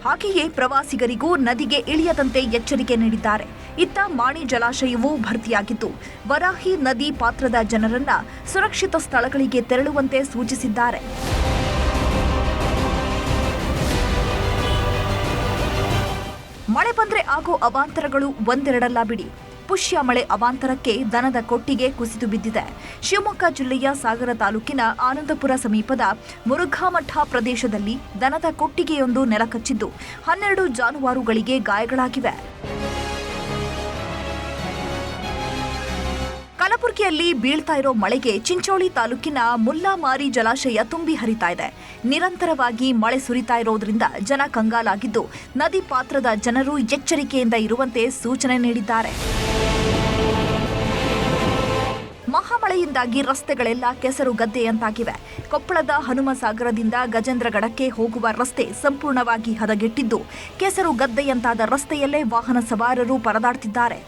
ಹಾಗೆಯೇ ಪ್ರವಾಸಿಗರಿಗೂ ನದಿಗೆ ಇಳಿಯದಂತೆ ಎಚ್ಚರಿಕೆ ನೀಡಿದ್ದಾರೆ. ಇತ್ತ ಮಾಣಿ ಜಲಾಶಯವೂ ಭರ್ತಿಯಾಗಿದ್ದು ವರಾಹಿ ನದಿ ಪಾತ್ರದ ಜನರನ್ನ ಸುರಕ್ಷಿತ ಸ್ಥಳಗಳಿಗೆ ತೆರಳುವಂತೆ ಸೂಚಿಸಿದ್ದಾರೆ. ಮಳೆ ಬಂದ್ರೆ ಆಗೋ ಅವಾಂತರಗಳು ಒಂದೆರಡಲ್ಲ ಬಿಡಿ. ಅಪುಷ್ಯ ಮಳೆ ಅವಾಂತರಕ್ಕೆ ದನದ ಕೊಟ್ಟಿಗೆ ಕುಸಿದು ಬಿದ್ದಿದೆ. ಶಿವಮೊಗ್ಗ ಜಿಲ್ಲೆಯ ಸಾಗರ ತಾಲೂಕಿನ ಆನಂದಪುರ ಸಮೀಪದ ಮುರುಘಾಮಠ ಪ್ರದೇಶದಲ್ಲಿ ದನದ ಕೊಟ್ಟಿಗೆಯೊಂದು ನೆಲಕಚ್ಚಿದ್ದು 12 ಜಾನುವಾರುಗಳಿಗೆ ಗಾಯಗಳಾಗಿವೆ. ಕಲಬುರಗಿಯಲ್ಲಿ ಬೀಳ್ತಾ ಇರೋ ಮಳೆಗೆ ಚಿಂಚೋಳಿ ತಾಲೂಕಿನ ಮುಲ್ಲಾಮಾರಿ ಜಲಾಶಯ ತುಂಬಿ ಹರಿತಾ ಇದೆ. ನಿರಂತರವಾಗಿ ಮಳೆ ಸುರಿತಾ ಇರೋದ್ರಿಂದ ಜನ ಕಂಗಾಲಾಗಿದ್ದು ನದಿ ಪಾತ್ರದ ಜನರು ಎಚ್ಚರಿಕೆಯಿಂದ ಇರುವಂತೆ ಸೂಚನೆ ನೀಡಿದ್ದಾರೆ. ಮಹಾಮಳೆಯಿಂದಾಗಿ ರಸ್ತೆಗಳೆಲ್ಲ ಕೆಸರು ಗದ್ದೆಯಂತಾಗಿವೆ. ಕೊಪ್ಪಳದ ಹನುಮಸಾಗರದಿಂದ ಗಜೇಂದ್ರಗಡಕ್ಕೆ ಹೋಗುವ ರಸ್ತೆ ಸಂಪೂರ್ಣವಾಗಿ ಹದಗೆಟ್ಟಿದ್ದು ಕೆಸರು ಗದ್ದೆಯಂತಾದ ರಸ್ತೆಯಲ್ಲೇ ವಾಹನ ಸವಾರರು ಪರದಾಡ್ತಿದ್ದಾರೆ.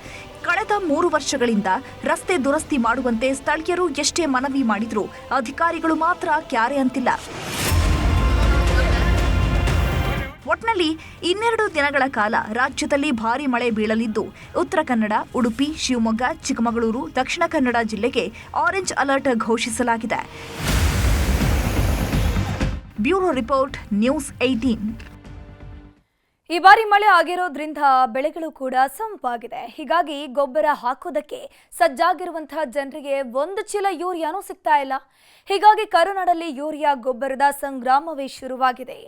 ಕಳೆದ 3 ವರ್ಷಗಳಿಂದ ರಸ್ತೆ ದುರಸ್ತಿ ಮಾಡುವಂತೆ ಸ್ಥಳೀಯರು ಎಷ್ಟೇ ಮನವಿ ಮಾಡಿದ್ರೂ ಅಧಿಕಾರಿಗಳು ಮಾತ್ರ ಕ್ಯಾರೆ ಅಂತಿಲ್ಲ. ಒಟ್ನಲ್ಲಿ 12 ದಿನಗಳ ಕಾಲ ರಾಜ್ಯದಲ್ಲಿ ಭಾರೀ ಮಳೆ ಬೀಳಲಿದ್ದು ಉತ್ತರ ಕನ್ನಡ, ಉಡುಪಿ, ಶಿವಮೊಗ್ಗ, ಚಿಕ್ಕಮಗಳೂರು, ದಕ್ಷಿಣ ಕನ್ನಡ ಜಿಲ್ಲೆಗೆ ಆರೆಂಜ್ ಅಲರ್ಟ್ ಘೋಷಿಸಲಾಗಿದೆ. Bureau report, news 18. ಈ ಬಾರಿ ಮಳೆ ಆಗಿರೋದ್ರಿಂದ ಬೆಳೆಗಳು ಕೂಡ ಸಂಪಾಗಿದೆ. ಹೀಗಾಗಿ ಗೊಬ್ಬರ ಹಾಕೋದಕ್ಕೆ ಸಜ್ಜಾಗಿರುವಂತಹ ಜನರಿಗೆ 1 ಚೀಲ ಯೂರಿಯಾನೂ ಸಿಗ್ತಾ ಇಲ್ಲ. ಹೀಗಾಗಿ ಕರುನಾಡಲ್ಲಿ ಯೂರಿಯಾ ಗೊಬ್ಬರದ ಸಂಗ್ರಾಮವೇ ಶುರುವಾಗಿದೆ.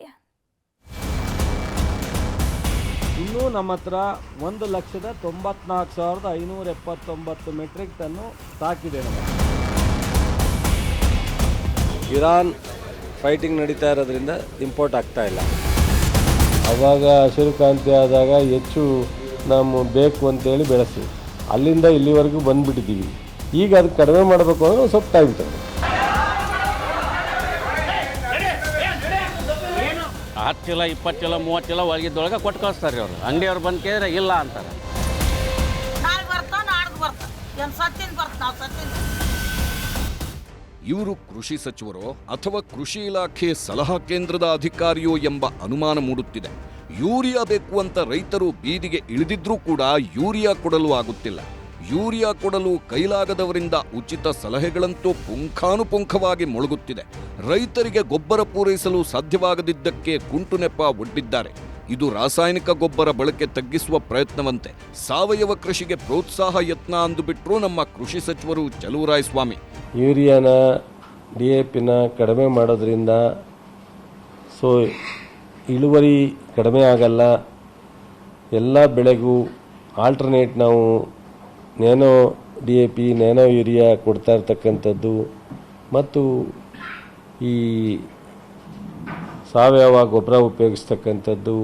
ಇನ್ನೂ ನಮ್ಮ ಹತ್ರ 1,94,579 ಮೆಟ್ರಿಕ್ ಟನ್ನು ಸಾಕಿದೆ. ಇರಾನ್ ಫೈಟಿಂಗ್ ನಡೀತಾ ಇರೋದ್ರಿಂದ ಇಂಪೋರ್ಟ್ ಆಗ್ತಾ ಇಲ್ಲ. ಆವಾಗ ಹಸಿರುಕ್ರಾಂತಿ ಆದಾಗ ಹೆಚ್ಚು ನಾವು ಬೇಕು ಅಂತೇಳಿ ಬೆಳೆಸ್ತೀವಿ. ಅಲ್ಲಿಂದ ಇಲ್ಲಿವರೆಗೂ ಬಂದುಬಿಟ್ಟಿದ್ದೀವಿ. ಈಗ ಅದು ಕಡಿಮೆ ಮಾಡಬೇಕು ಅಂದರೆ ಸ್ವಲ್ಪ ಟೈಮ್ ತಗೊಂಡು 10 ಚೀಲ 20 ಚೀಲ 30 ಚೀಲ ಒಳಗಿದ್ದೊಳಗೆ ಕೊಟ್ಟು ಕಳಿಸ್ತಾರೆ ಅವರು. ಅಂಗಡಿಯವ್ರು ಬಂದು ಕೇಳಿದ್ರೆ ಇಲ್ಲ ಅಂತಾರೆ. ಇವರು ಕೃಷಿ ಸಚಿವರೋ ಅಥವಾ ಕೃಷಿ ಇಲಾಖೆ ಸಲಹಾ ಕೇಂದ್ರದ ಅಧಿಕಾರಿಯೋ ಎಂಬ ಅನುಮಾನ ಮೂಡುತ್ತಿದೆ. ಯೂರಿಯಾ ಬೇಕು ಅಂತ ರೈತರು ಬೀದಿಗೆ ಇಳಿದಿದ್ರೂ ಕೂಡ ಯೂರಿಯಾ ಕೊಡಲು ಆಗುತ್ತಿಲ್ಲ. ಯೂರಿಯಾ ಕೊಡಲು ಕೈಲಾಗದವರಿಂದ ಉಚಿತ ಸಲಹೆಗಳಂತೂ ಪುಂಖಾನುಪುಂಖವಾಗಿ ಮೊಳಗುತ್ತಿದೆ. ರೈತರಿಗೆ ಗೊಬ್ಬರ ಪೂರೈಸಲು ಸಾಧ್ಯವಾಗದಿದ್ದಕ್ಕೆ ಕುಂಟು ನೆಪ ಒಡ್ಡಿದ್ದಾರೆ. ಇದು ರಾಸಾಯನಿಕ ಗೊಬ್ಬರ ಬಳಕೆ ತಗ್ಗಿಸುವ ಪ್ರಯತ್ನವಂತೆ. ಸಾವಯವ ಕೃಷಿಗೆ ಪ್ರೋತ್ಸಾಹ ಯತ್ನ ಅಂದುಬಿಟ್ರು ನಮ್ಮ ಕೃಷಿ ಸಚಿವರು ಚಲುವರಾಯಸ್ವಾಮಿ. ಯೂರಿಯಾನ DAPನ ಕಡಿಮೆ ಮಾಡೋದ್ರಿಂದ ಇಳುವರಿ ಕಡಿಮೆ ಆಗಲ್ಲ. ಎಲ್ಲ ಬೆಳೆಗೂ ಆಲ್ಟರ್ನೇಟ್ ನಾವು ನ್ಯಾನೋ DAP, ನ್ಯಾನೋ ಯೂರಿಯಾ ಕೊಡ್ತಾ ಇರ್ತಕ್ಕಂಥದ್ದು ಮತ್ತು ಈ ಸಾವಯವ ಗೊಬ್ಬರ ಉಪಯೋಗಿಸ್ತಕ್ಕಂಥದ್ದು,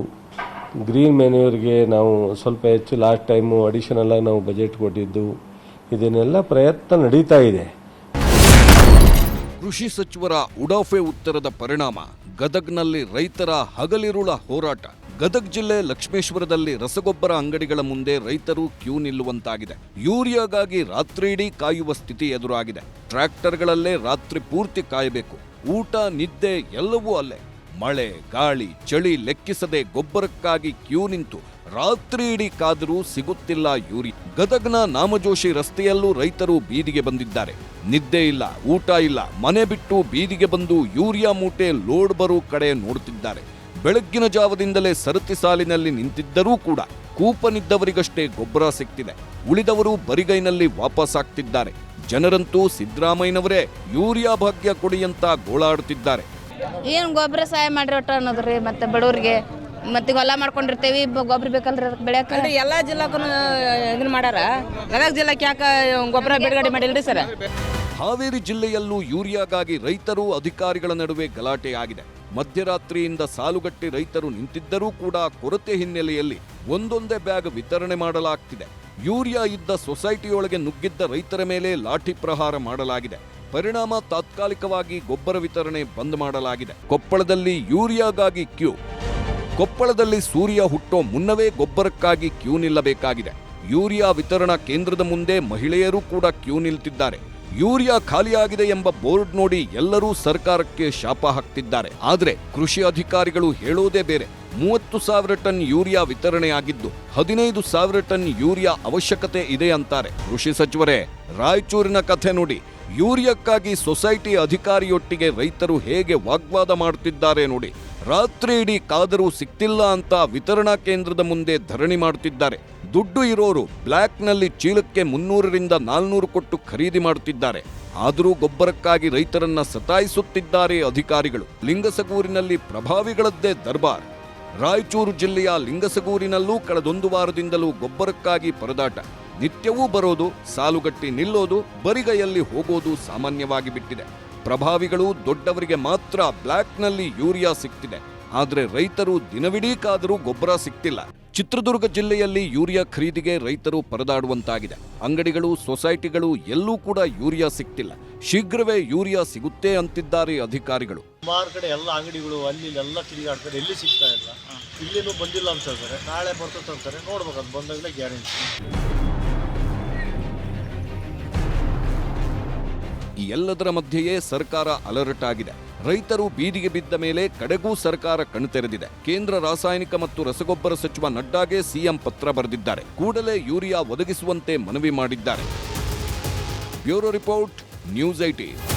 ಗ್ರೀನ್ ಮೆನ್ಯೂರ್ಗೆ ನಾವು ಸ್ವಲ್ಪ ಹೆಚ್ಚು ಲಾಸ್ಟ್ ಟೈಮು ಅಡಿಷನಲ್ ಆಗಿ ನಾವು ಬಜೆಟ್ ಕೊಟ್ಟಿದ್ದು, ಇದನ್ನೆಲ್ಲ ಪ್ರಯತ್ನ ನಡೀತಾ ಇದೆ. ಕೃಷಿ ಸಚಿವರ ಉಡಾಫೆ ಉತ್ತರದ ಪರಿಣಾಮ ಗದಗ್ನಲ್ಲಿ ರೈತರ ಹಗಲಿರುಳ ಹೋರಾಟ. ಗದಗ್ ಜಿಲ್ಲೆ ಲಕ್ಷ್ಮೇಶ್ವರದಲ್ಲಿ ರಸಗೊಬ್ಬರ ಅಂಗಡಿಗಳ ಮುಂದೆ ರೈತರು ಕ್ಯೂ ನಿಲ್ಲುವಂತಾಗಿದೆ. ಯೂರಿಯಾಗಾಗಿ ರಾತ್ರಿಯಿಡೀ ಕಾಯುವ ಸ್ಥಿತಿ ಎದುರಾಗಿದೆ. ಟ್ರ್ಯಾಕ್ಟರ್ಗಳಲ್ಲೇ ರಾತ್ರಿ ಪೂರ್ತಿ ಕಾಯಬೇಕು. ಊಟ, ನಿದ್ದೆ ಎಲ್ಲವೂ ಅಲ್ಲೇ. ಮಳೆ, ಗಾಳಿ, ಚಳಿ ಲೆಕ್ಕಿಸದೆ ಗೊಬ್ಬರಕ್ಕಾಗಿ ಕ್ಯೂ ನಿಂತು ರಾತ್ರಿ ಇಡೀ ಕಾದರೂ ಸಿಗುತ್ತಿಲ್ಲ ಯೂರಿಯಾ. ಗದಗ್ನ ನಾಮಜೋಶಿ ರಸ್ತೆಯಲ್ಲೂ ರೈತರು ಬೀದಿಗೆ ಬಂದಿದ್ದಾರೆ. ನಿದ್ದೆ ಇಲ್ಲ, ಊಟ ಇಲ್ಲ, ಮನೆ ಬಿಟ್ಟು ಬೀದಿಗೆ ಬಂದು ಯೂರಿಯಾ ಮೂಟೆ ಲೋಡ್ ಬರೋ ಕಡೆ ನೋಡುತ್ತಿದ್ದಾರೆ. ಬೆಳಗ್ಗಿನ ಜಾವದಿಂದಲೇ ಸರತಿ ಸಾಲಿನಲ್ಲಿ ನಿಂತಿದ್ದರೂ ಕೂಡ ಕೂಪನಿದ್ದವರಿಗಷ್ಟೇ ಗೊಬ್ಬರ ಸಿಗ್ತಿದೆ. ಉಳಿದವರು ಬರಿಗೈನಲ್ಲಿ ವಾಪಸ್ ಆಗ್ತಿದ್ದಾರೆ. ಜನರಂತೂ ಸಿದ್ದರಾಮಯ್ಯನವರೇ ಯೂರಿಯಾ ಭಾಗ್ಯ ಕೊಡಿ ಅಂತ ಗೋಳಾಡುತ್ತಿದ್ದಾರೆ. ಏನು ಗೊಬ್ಬರ ಸಹಾಯ ಮಾಡ್ರಿ ಒಟ್ಟು ಅನ್ನೋದ್ರಿ. ಮತ್ತೆ ಬಡವ್ರಿಗೆ ಮತ್ತೆ ಹೊಲ ಮಾಡ್ಕೊಂಡಿರ್ತೇವಿ, ಗೊಬ್ಬರ ಬೇಕಲ್ರಿ ಬೆಳೆಯಕ್ಕೆ. ಎಲ್ಲ ಜಿಲ್ಲಾಕ್ಕೂ ಇದನ್ನ ಮಾಡ್ಯಾರ. ಗದಗ ಜಿಲ್ಲಾಕ್ಕೆ ಯಾಕೆ ಗೊಬ್ಬರ ಬಿಡುಗಡೆ ಮಾಡಿಲ್ರಿ ಸರ್? ಹಾವೇರಿ ಜಿಲ್ಲೆಯಲ್ಲೂ ಯೂರಿಯಾಗಾಗಿ ರೈತರು ಅಧಿಕಾರಿಗಳ ನಡುವೆ ಗಲಾಟೆ ಆಗಿದೆ. ಮಧ್ಯರಾತ್ರಿಯಿಂದ ಸಾಲುಗಟ್ಟಿ ರೈತರು ನಿಂತಿದ್ದರೂ ಕೂಡ ಕೊರತೆ ಹಿನ್ನೆಲೆಯಲ್ಲಿ ಒಂದೊಂದೇ ಬ್ಯಾಗ್ ವಿತರಣೆ ಮಾಡಲಾಗ್ತಿದೆ. ಯೂರಿಯಾ ಇದ್ದ ಸೊಸೈಟಿಯೊಳಗೆ ನುಗ್ಗಿದ್ದ ರೈತರ ಮೇಲೆ ಲಾಠಿ ಪ್ರಹಾರ ಮಾಡಲಾಗಿದೆ. ಪರಿಣಾಮ ತಾತ್ಕಾಲಿಕವಾಗಿ ಗೊಬ್ಬರ ವಿತರಣೆ ಬಂದ್ ಮಾಡಲಾಗಿದೆ. ಕೊಪ್ಪಳದಲ್ಲಿ ಯೂರಿಯಾಗಾಗಿ ಕ್ಯೂ. ಕೊಪ್ಪಳದಲ್ಲಿ ಸೂರ್ಯ ಹುಟ್ಟೋ ಮುನ್ನವೇ ಗೊಬ್ಬರಕ್ಕಾಗಿ ಕ್ಯೂ ನಿಲ್ಲಬೇಕಾಗಿದೆ. ಯೂರಿಯಾ ವಿತರಣಾ ಕೇಂದ್ರದ ಮುಂದೆ ಮಹಿಳೆಯರು ಕೂಡ ಕ್ಯೂ ನಿಲ್ತಿದ್ದಾರೆ. ಯೂರಿಯಾ ಖಾಲಿಯಾಗಿದೆ ಎಂಬ ಬೋರ್ಡ್ ನೋಡಿ ಎಲ್ಲರೂ ಸರ್ಕಾರಕ್ಕೆ ಶಾಪ ಹಾಕ್ತಿದ್ದಾರೆ. ಆದರೆ ಕೃಷಿ ಅಧಿಕಾರಿಗಳು ಹೇಳೋದೇ ಬೇರೆ. 30,000 ಟನ್ ಯೂರಿಯಾ ವಿತರಣೆಯಾಗಿದ್ದು 15,000 ಟನ್ ಯೂರಿಯಾ ಅವಶ್ಯಕತೆ ಇದೆ ಅಂತಾರೆ. ಕೃಷಿ ಸಚಿವರೇ, ರಾಯಚೂರಿನ ಕಥೆ ನೋಡಿ. ಯೂರಿಯಾಕ್ಕಾಗಿ ಸೊಸೈಟಿ ಅಧಿಕಾರಿಯೊಟ್ಟಿಗೆ ರೈತರು ಹೇಗೆ ವಾಗ್ವಾದ ಮಾಡುತ್ತಿದ್ದಾರೆ ನೋಡಿ. ರಾತ್ರಿ ಇಡೀ ಕಾದರೂ ಸಿಕ್ತಿಲ್ಲ ಅಂತ ವಿತರಣಾ ಕೇಂದ್ರದ ಮುಂದೆ ಧರಣಿ ಮಾಡುತ್ತಿದ್ದಾರೆ. ದುಡ್ಡು ಇರೋರು ಬ್ಲ್ಯಾಕ್ನಲ್ಲಿ ಚೀಲಕ್ಕೆ 300ರಿಂದ 400 ಕೊಟ್ಟು ಖರೀದಿ ಮಾಡುತ್ತಿದ್ದಾರೆ. ಆದರೂ ಗೊಬ್ಬರಕ್ಕಾಗಿ ರೈತರನ್ನ ಸತಾಯಿಸುತ್ತಿದ್ದಾರೆ ಅಧಿಕಾರಿಗಳು. ಲಿಂಗಸಗೂರಿನಲ್ಲಿ ಪ್ರಭಾವಿಗಳದ್ದೇ ದರ್ಬಾರ್. ರಾಯಚೂರು ಜಿಲ್ಲೆಯ ಲಿಂಗಸಗೂರಿನಲ್ಲೂ ಕಳೆದೊಂದು ವಾರದಿಂದಲೂ ಗೊಬ್ಬರಕ್ಕಾಗಿ ಪರದಾಟ. ನಿತ್ಯವೂ ಬರೋದು, ಸಾಲುಗಟ್ಟಿ ನಿಲ್ಲೋದು, ಬರಿಗೈಯಲ್ಲಿ ಹೋಗೋದು ಸಾಮಾನ್ಯವಾಗಿ ಬಿಟ್ಟಿದೆ. ಪ್ರಭಾವಿಗಳು ದೊಡ್ಡವರಿಗೆ ಮಾತ್ರ ಬ್ಲ್ಯಾಕ್ನಲ್ಲಿ ಯೂರಿಯಾ ಸಿಗ್ತಿದೆ. ಆದರೆ ರೈತರು ದಿನವಿಡೀ ಕಾದರೂ ಗೊಬ್ಬರ ಸಿಗ್ತಿಲ್ಲ. ಚಿತ್ರದುರ್ಗ ಜಿಲ್ಲೆಯಲ್ಲಿ ಯೂರಿಯಾ ಖರೀದಿಗೆ ರೈತರು ಪರದಾಡುವಂತಾಗಿದೆ. ಅಂಗಡಿಗಳು, ಸೊಸೈಟಿಗಳು ಎಲ್ಲೂ ಕೂಡ ಯೂರಿಯಾ ಸಿಗ್ತಿಲ್ಲ. ಶೀಘ್ರವೇ ಯೂರಿಯಾ ಸಿಗುತ್ತೆ ಅಂತಿದ್ದಾರೆ ಅಧಿಕಾರಿಗಳು. ಸುಮಾರು ಕಡೆ ಎಲ್ಲ ಅಂಗಡಿಗಳು ಅಲ್ಲಿ ಎಲ್ಲ ತಿರುಗಾಡ್ತಾರೆ, ಎಲ್ಲಿ ಸಿಗ್ತಾ ಇಲ್ಲ. ಇಲ್ಲಿನೂ ಬಂದಿಲ್ಲ ಅಂತ ಹೇಳ್ತಾರೆ, ನಾಳೆ ಬರ್ತದೆ ಅಂತಾರೆ. ನೋಡ್ಬೇಕು, ಅದು ಬಂದಾಗಲೇ ಗ್ಯಾರಂಟಿ. ಈ ಎಲ್ಲದರ ಮಧ್ಯೆಯೇ ಸರ್ಕಾರ ಅಲರ್ಟ್ ಆಗಿದೆ. ರೈತರು ಬೀದಿಗೆ ಬಿದ್ದ ಮೇಲೆ ಕಡೆಗೂ ಸರ್ಕಾರ ಕಣ್ತೆರೆದಿದೆ. ಕೇಂದ್ರ ರಾಸಾಯನಿಕ ಮತ್ತು ರಸಗೊಬ್ಬರ ಸಚಿವ ನಡ್ಡಾಗೆ ಸಿಎಂ ಪತ್ರ ಬರೆದಿದ್ದಾರೆ. ಕೂಡಲೇ ಯೂರಿಯಾ ಒದಗಿಸುವಂತೆ ಮನವಿ ಮಾಡಿದ್ದಾರೆ. Bureau report, news 18.